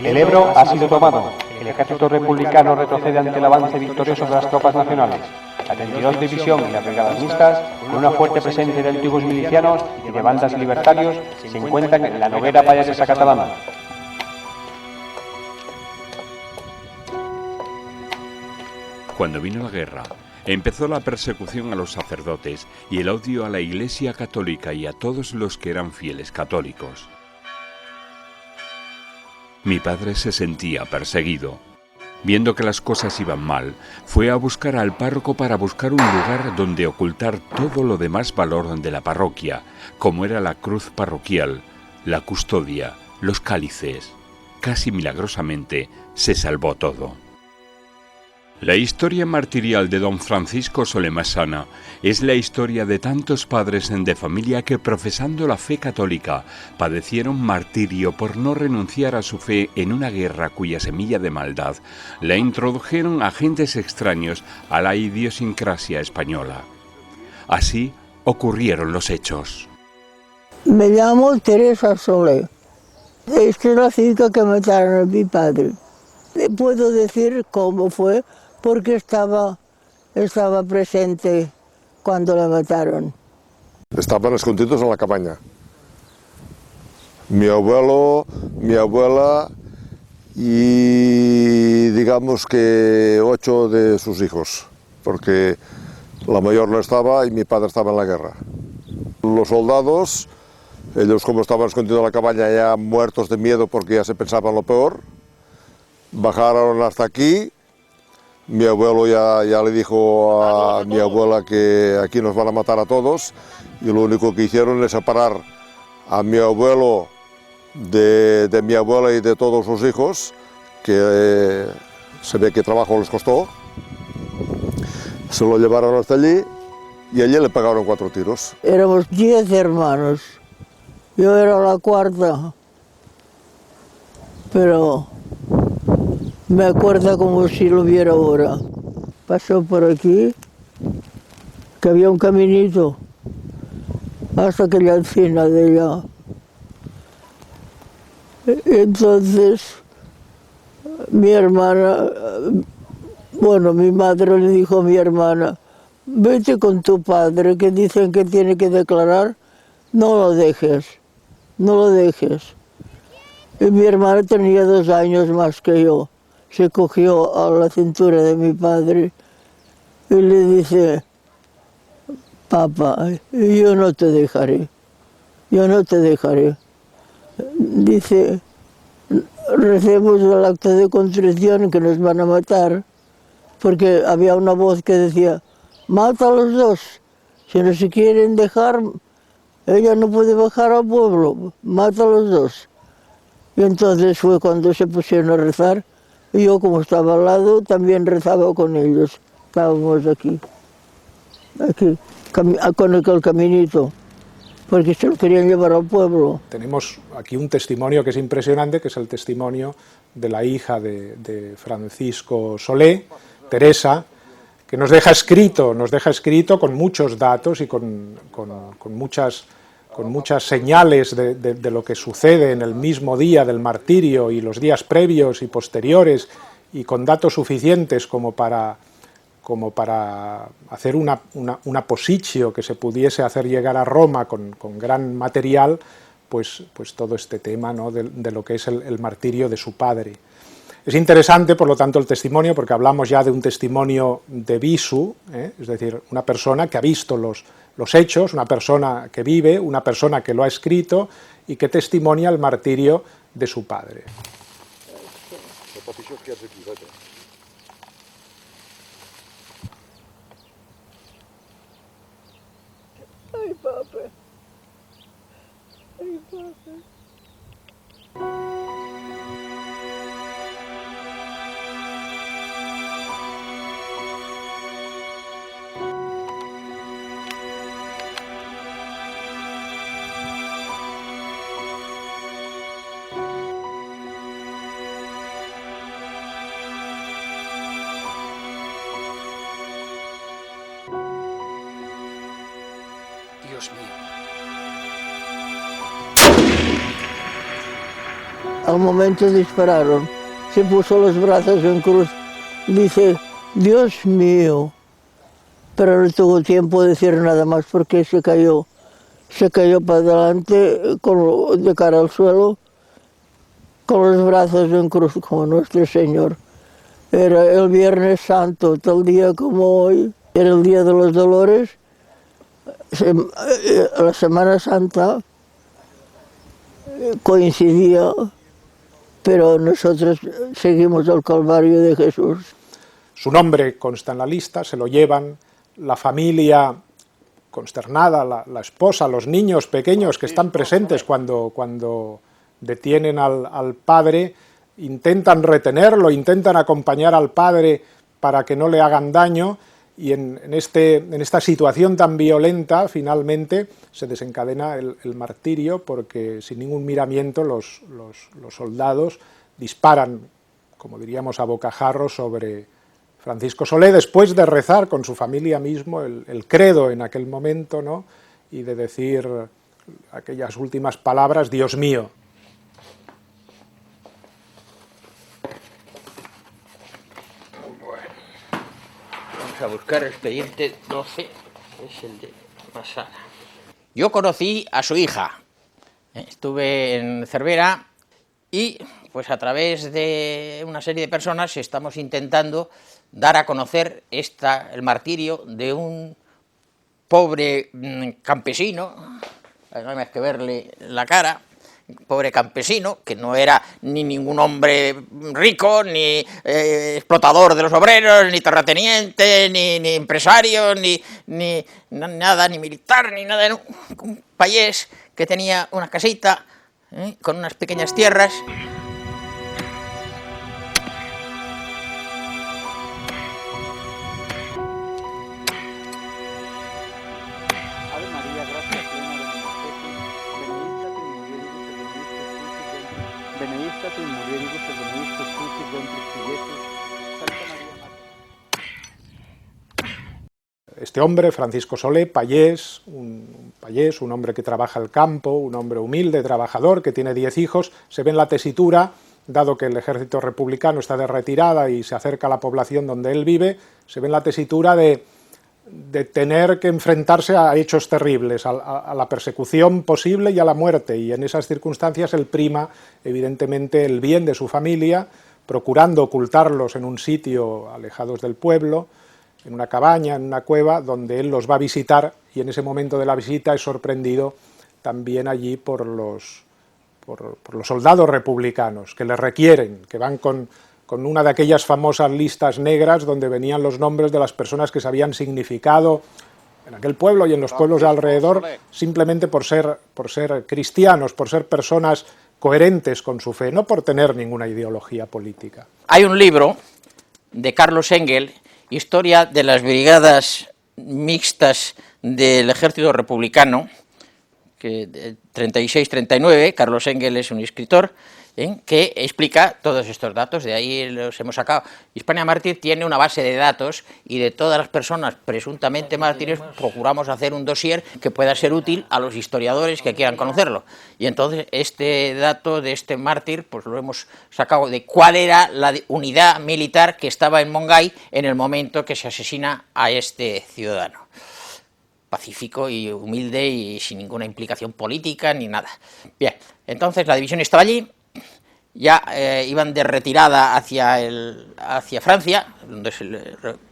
El Ebro ha sido tomado. El ejército republicano retrocede ante el avance victorioso de las tropas nacionales. La 32 División y las brigadas mixtas, con una fuerte presencia de antiguos milicianos y de bandas libertarios, se encuentran en la Noguera Payasesa catalana. Cuando vino la guerra, empezó la persecución a los sacerdotes y el odio a la Iglesia católica y a todos los que eran fieles católicos. Mi padre se sentía perseguido. Viendo que las cosas iban mal, fue a buscar al párroco para buscar un lugar donde ocultar todo lo demás valor de la parroquia, como era la cruz parroquial, la custodia, los cálices. Casi milagrosamente se salvó todo. La historia martirial de don Francisco Solemassana es la historia de tantos padres de familia que, profesando la fe católica, padecieron martirio por no renunciar a su fe en una guerra cuya semilla de maldad la introdujeron agentes extraños a la idiosincrasia española. Así ocurrieron los hechos. Me llamo Teresa Solé. Esta es la finca que mataron a mi padre. Le puedo decir cómo fue, porque estaba presente cuando la mataron. Estaban escondidos en la cabaña. Mi abuelo, mi abuela y digamos que 8 de sus hijos, porque la mayor no estaba y mi padre estaba en la guerra. Los soldados, ellos como estaban escondidos en la cabaña ya muertos de miedo porque ya se pensaba lo peor, bajaron hasta aquí. Mi abuelo ya le dijo a mi abuela que aquí nos van a matar a todos y lo único que hicieron es separar a mi abuelo de mi abuela y de todos sus hijos, que se ve que trabajo les costó. Se lo llevaron hasta allí y allí le pegaron 4 tiros. Éramos 10 hermanos, yo era la cuarta, pero me acuerdo como si lo viera ahora. Pasó por aquí, que había un caminito, hasta que ya al final de allá. Entonces, mi hermana, bueno, mi madre le dijo a mi hermana, vete con tu padre, que dicen que tiene que declarar, no lo dejes, no lo dejes. Y mi hermana tenía 2 años más que yo. Se cogió a la cintura de mi padre y le dice, papá, yo no te dejaré, yo no te dejaré. Dice, recemos el acto de contrición que nos van a matar, porque había una voz que decía, mata a los 2, si no se quieren dejar, ella no puede bajar al pueblo, mata a los 2. Y entonces fue cuando se pusieron a rezar, y yo como estaba al lado también rezaba con ellos. Estábamos aquí, con el caminito, porque se lo querían llevar al pueblo. Tenemos aquí un testimonio que es impresionante, que es el testimonio de la hija de Francisco Solé, Teresa, que nos deja escrito con muchos datos y con muchas señales de lo que sucede en el mismo día del martirio y los días previos y posteriores, y con datos suficientes como para hacer una positio que se pudiese hacer llegar a Roma con gran material, pues todo este tema, ¿no?, de lo que es el martirio de su padre. Es interesante, por lo tanto, el testimonio, porque hablamos ya de un testimonio de visu, es decir, una persona que ha visto los hechos, una persona que vive, una persona que lo ha escrito y que testimonia el martirio de su padre. Ay, papá. Ay, papá. al momento dispararon, se puso los brazos en cruz, dice, Dios mío, pero no tuvo tiempo de decir nada más porque se cayó para adelante de cara al suelo, con los brazos en cruz como nuestro Señor. Era el Viernes Santo, tal día como hoy, era el Día de los Dolores, la Semana Santa coincidía, pero nosotros seguimos el Calvario de Jesús. Su nombre consta en la lista, se lo llevan la familia consternada, la esposa, los niños pequeños que están presentes cuando detienen al padre, intentan retenerlo, intentan acompañar al padre para que no le hagan daño, y en esta situación tan violenta finalmente se desencadena el martirio, porque sin ningún miramiento los soldados disparan, como diríamos a bocajarro, sobre Francisco Solé, después de rezar con su familia mismo el credo en aquel momento, ¿no?, y de decir aquellas últimas palabras, Dios mío. A buscar el expediente 12, es el de Massana. Yo conocí a su hija, estuve en Cervera y pues a través de una serie de personas estamos intentando dar a conocer el martirio de un pobre campesino, no hay más que verle la cara, pobre campesino, que no era ni ningún hombre rico, ni explotador de los obreros, ni terrateniente, ni empresario, ni nada, ni militar, ni nada, un payés que tenía una casita con unas pequeñas tierras. Este hombre, Francisco Solé, payés, un hombre que trabaja el campo, un hombre humilde, trabajador, que tiene 10 hijos, se ve en la tesitura, dado que el ejército republicano está de retirada y se acerca a la población donde él vive, se ve en la tesitura de tener que enfrentarse a hechos terribles, a la persecución posible y a la muerte, y en esas circunstancias él prima, evidentemente, el bien de su familia, procurando ocultarlos en un sitio alejados del pueblo, en una cabaña, en una cueva, donde él los va a visitar, y en ese momento de la visita es sorprendido también allí por los soldados republicanos, que le requieren, que van con una de aquellas famosas listas negras donde venían los nombres de las personas que se habían significado en aquel pueblo y en los pueblos de alrededor, simplemente por ser cristianos, por ser personas coherentes con su fe, no por tener ninguna ideología política. Hay un libro de Carlos Engel, Historia de las brigadas mixtas del ejército republicano, que 36-39, Carlos Engel es un escritor, que explica todos estos datos, de ahí los hemos sacado. Hispania Mártir tiene una base de datos y de todas las personas presuntamente mártires procuramos hacer un dossier que pueda ser útil a los historiadores que quieran conocerlo. Y entonces este dato de este mártir pues lo hemos sacado de cuál era la unidad militar que estaba en Montgai en el momento que se asesina a este ciudadano. Pacífico y humilde y sin ninguna implicación política ni nada. Bien, entonces la división estaba allí, ya iban de retirada hacia Francia, donde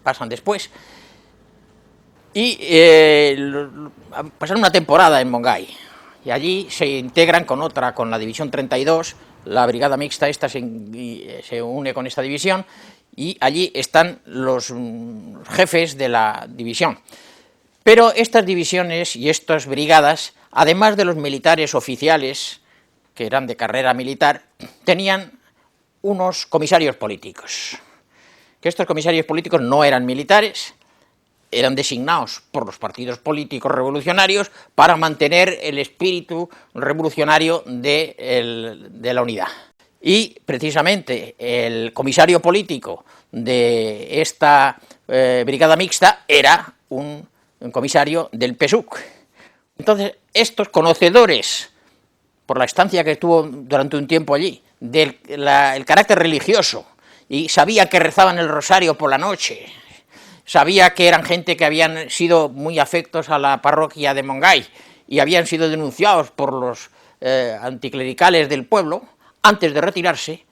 pasan después, y pasaron una temporada en Montgai, y allí se integran con la división 32, la brigada mixta esta se une con esta división, y allí están los jefes de la división. Pero estas divisiones y estas brigadas, además de los militares oficiales, que eran de carrera militar, tenían unos comisarios políticos. Que estos comisarios políticos no eran militares, eran designados por los partidos políticos revolucionarios para mantener el espíritu revolucionario de la unidad. Y precisamente el comisario político de esta brigada mixta era un comisario del PSUC. Entonces, estos conocedores, por la estancia que estuvo durante un tiempo allí, el carácter religioso, y sabía que rezaban el rosario por la noche, sabía que eran gente que habían sido muy afectos a la parroquia de Montgai y habían sido denunciados por los anticlericales del pueblo. Antes de retirarse,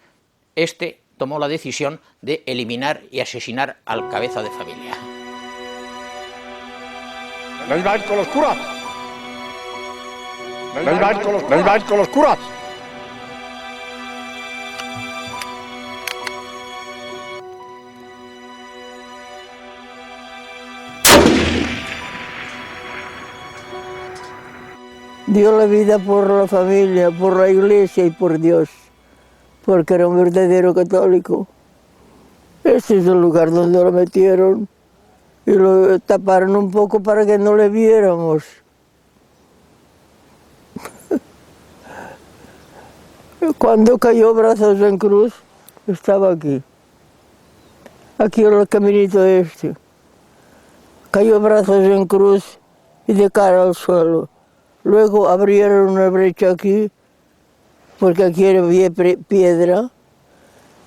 tomó la decisión de eliminar y asesinar al cabeza de familia. ¡No ibais con los curas! ¡No ibais con los curas! Dio la vida por la familia, por la iglesia y por Dios, porque era un verdadero católico. Este es el lugar donde lo metieron y lo taparon un poco para que no le viéramos. Cuando cayó Brazos en Cruz, estaba aquí en el caminito este. Cayó Brazos en Cruz y de cara al suelo. Luego abrieron una brecha aquí, porque aquí había piedra,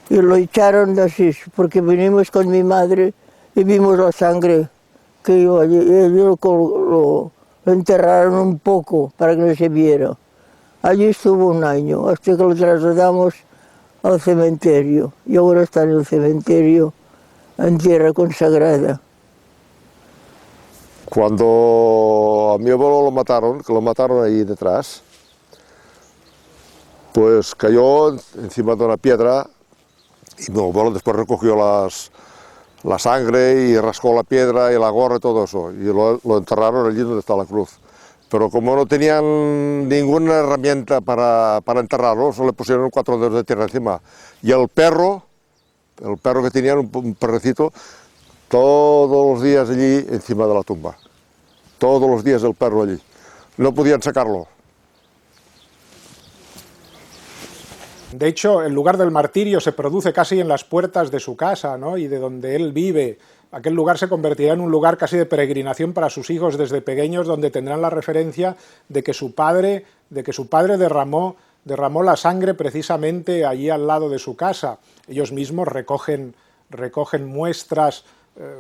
y lo echaron así, porque vinimos con mi madre y vimos la sangre que iba allí. Y ellos lo enterraron un poco para que no se viera. Allí estuvo un año, hasta que lo trasladamos al cementerio. Y ahora está en el cementerio, en tierra consagrada. Cuando a mi abuelo lo mataron, que lo mataron ahí detrás, pues cayó encima de una piedra y mi abuelo después recogió la sangre y rascó la piedra y la gorra y todo eso, y lo enterraron allí donde está la cruz. Pero como no tenían ninguna herramienta para enterrarlo, solo le pusieron 4 dedos de tierra encima. Y el perro que tenían, un perrecito, todos los días allí encima de la tumba. Todos los días el perro allí. No podían sacarlo. De hecho, el lugar del martirio se produce casi en las puertas de su casa, ¿no? Y de donde él vive. Aquel lugar se convertirá en un lugar casi de peregrinación para sus hijos desde pequeños, donde tendrán la referencia de que su padre derramó la sangre precisamente allí al lado de su casa. Ellos mismos recogen muestras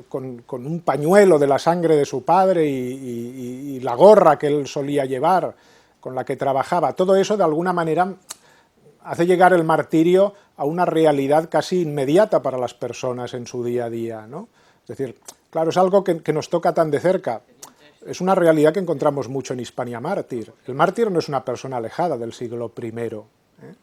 con un pañuelo de la sangre de su padre y la gorra que él solía llevar, con la que trabajaba. Todo eso, de alguna manera, hace llegar el martirio a una realidad casi inmediata para las personas en su día a día, ¿no? Es decir, claro, es algo que nos toca tan de cerca. Es una realidad que encontramos mucho en Hispania Mártir. El mártir no es una persona alejada del siglo I.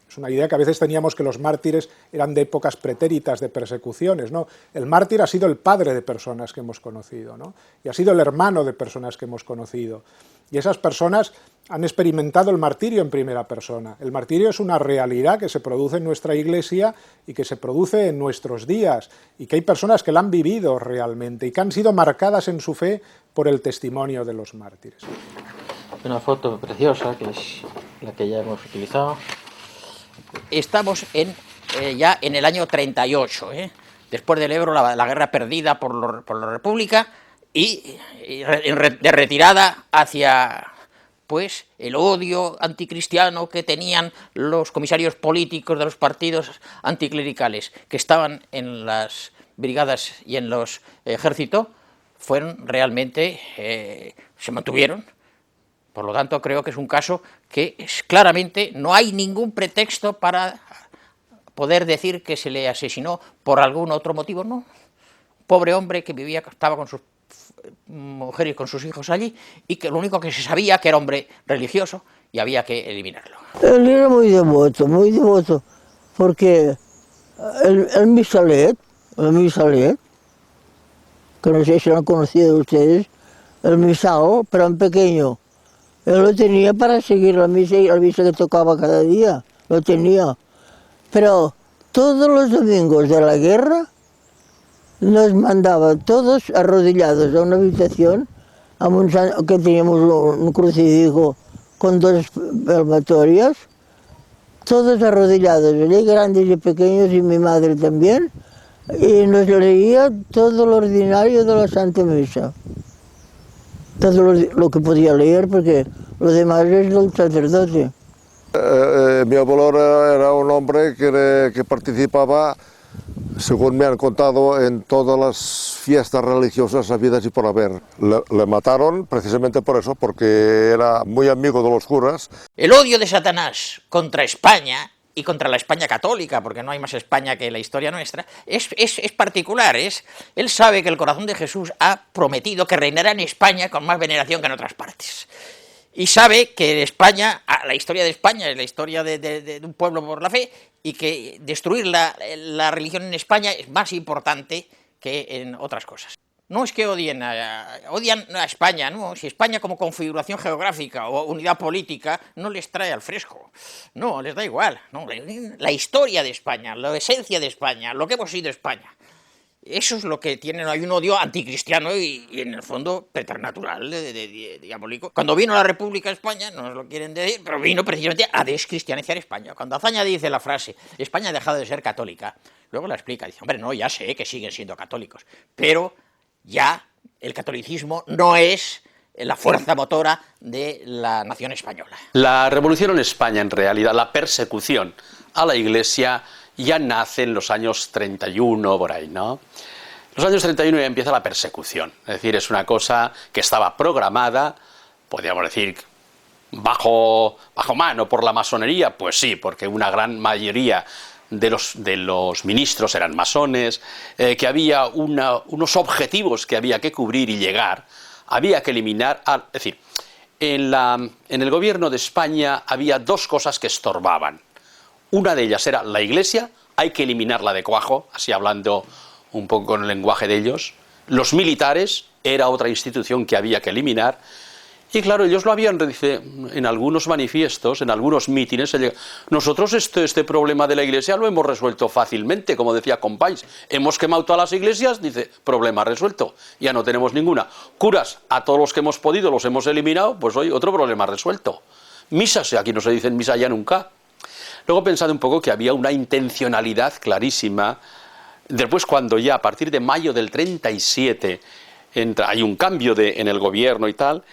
Es una idea que a veces teníamos, que los mártires eran de épocas pretéritas de persecuciones, ¿no? El mártir ha sido el padre de personas que hemos conocido, ¿no? Y ha sido el hermano de personas que hemos conocido. Y esas personas han experimentado el martirio en primera persona. El martirio es una realidad que se produce en nuestra Iglesia y que se produce en nuestros días, y que hay personas que la han vivido realmente y que han sido marcadas en su fe por el testimonio de los mártires. Una foto preciosa, que es la que ya hemos utilizado. Estamos ya en el año 38, después del Ebro, la guerra perdida por la República, y de retirada hacia, pues, el odio anticristiano que tenían los comisarios políticos de los partidos anticlericales que estaban en las brigadas y en los ejércitos. Fueron realmente, se mantuvieron. Por lo tanto, creo que es un caso que claramente no hay ningún pretexto para poder decir que se le asesinó por algún otro motivo, ¿no? Pobre hombre que vivía, estaba con sus mujeres y con sus hijos allí, y que lo único que se sabía que era hombre religioso y había que eliminarlo. Él era muy devoto, porque el misalet, que no sé si lo han conocido ustedes, el misao, pero en pequeño, él lo tenía para seguir la misa que tocaba cada día, lo tenía. Pero todos los domingos de la guerra nos mandaba todos arrodillados a una habitación, que teníamos un crucifijo con 2 palmatorias, todos arrodillados, grandes y pequeños, y mi madre también, y nos leía todo lo ordinario de la Santa Misa. Todo lo que podía leer, porque lo demás es del sacerdote. Mi abuelo era un hombre que participaba, según me han contado, en todas las fiestas religiosas habidas y por haber. Le mataron precisamente por eso, porque era muy amigo de los curas. El odio de Satanás contra España y contra la España católica, porque no hay más España que la historia nuestra, es particular. Él sabe que el corazón de Jesús ha prometido que reinará en España con más veneración que en otras partes. Y sabe que España, la historia de España es la historia de un pueblo por la fe, y que destruir la religión en España es más importante que en otras cosas. No es que odian a España, no. Si España como configuración geográfica o unidad política no les trae al fresco, no, les da igual, no. La historia de España, la esencia de España, lo que hemos sido España, eso es lo que tienen. Hay un odio anticristiano y en el fondo preternatural, diabólico. Cuando vino la República de España, no nos lo quieren decir, pero vino precisamente a descristianizar España. Cuando Azaña dice la frase, España ha dejado de ser católica, luego la explica, dice, hombre, no, ya sé que siguen siendo católicos, pero ya el catolicismo no es la fuerza motora de la nación española. La revolución en España, en realidad, la persecución a la Iglesia ya nace en los años 31, por ahí, ¿no? En los años 31 ya empieza la persecución, es decir, es una cosa que estaba programada, podríamos decir, bajo mano por la masonería, pues sí, porque una gran mayoría de los ministros eran masones, que había unos objetivos que había que cubrir y llegar, había que eliminar, es decir, en el gobierno de España había dos cosas que estorbaban. Una de ellas era la Iglesia, hay que eliminarla de cuajo, así hablando un poco con el lenguaje de ellos. Los militares era otra institución que había que eliminar. Y claro, ellos lo habían, dice, en algunos manifiestos, en algunos mítines, nosotros este problema de la Iglesia lo hemos resuelto fácilmente, como decía Companys. Hemos quemado todas las iglesias, dice, problema resuelto, ya no tenemos ninguna. Curas, a todos los que hemos podido los hemos eliminado, pues hoy otro problema resuelto. Misas, aquí no se dicen misa ya nunca. Luego he pensado un poco que había una intencionalidad clarísima. Después, cuando ya a partir de mayo del 37 hay un cambio en el gobierno y tal,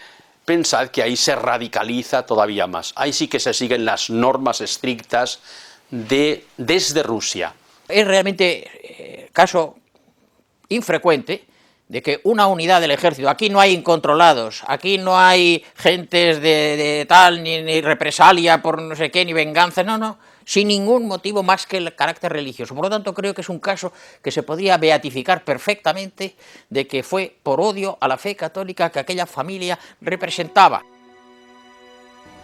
pensad que ahí se radicaliza todavía más. Ahí sí que se siguen las normas estrictas desde Rusia. Es realmente caso infrecuente de que una unidad del ejército, aquí no hay incontrolados, aquí no hay gentes de tal, ni represalia por no sé qué, ni venganza, no, sin ningún motivo más que el carácter religioso. Por lo tanto, creo que es un caso que se podría beatificar perfectamente de que fue por odio a la fe católica que aquella familia representaba.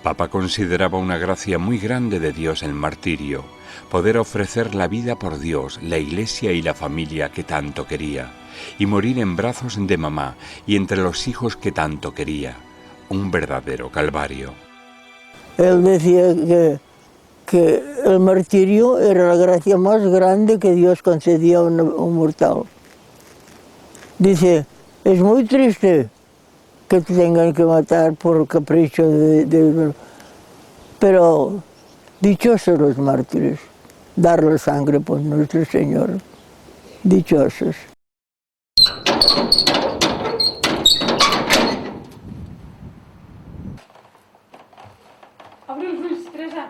Papa consideraba una gracia muy grande de Dios el martirio, poder ofrecer la vida por Dios, la Iglesia y la familia que tanto quería, y morir en brazos de mamá y entre los hijos que tanto quería. Un verdadero calvario. Él decía que el martirio era la gracia más grande que Dios concedía a un mortal. Dice, es muy triste que te tengan que matar por capricho pero dichosos los mártires, dar la sangre por nuestro Señor. Dichosos. Obre els ulls, Teresa.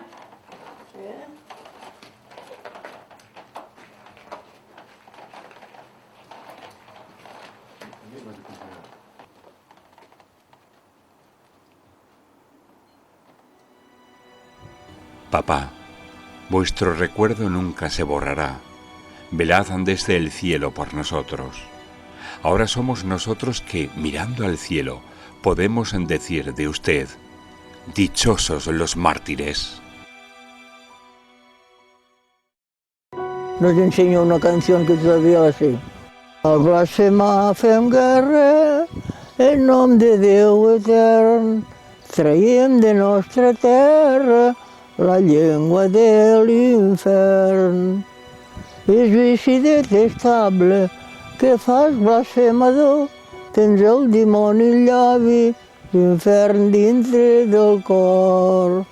Papá, vuestro recuerdo nunca se borrará. Velad desde el cielo por nosotros. Ahora somos nosotros que, mirando al cielo, podemos decir de usted, dichosos los mártires. Nos enseñó una canción que todavía la sé. Al blasfemar fem guerra, en nom de Déu etern, traiem de nostra terra la llengua de l'infern. És vici detestable que fas blasfemador, tens el dimoni al llavi, l'infern dintre del cor.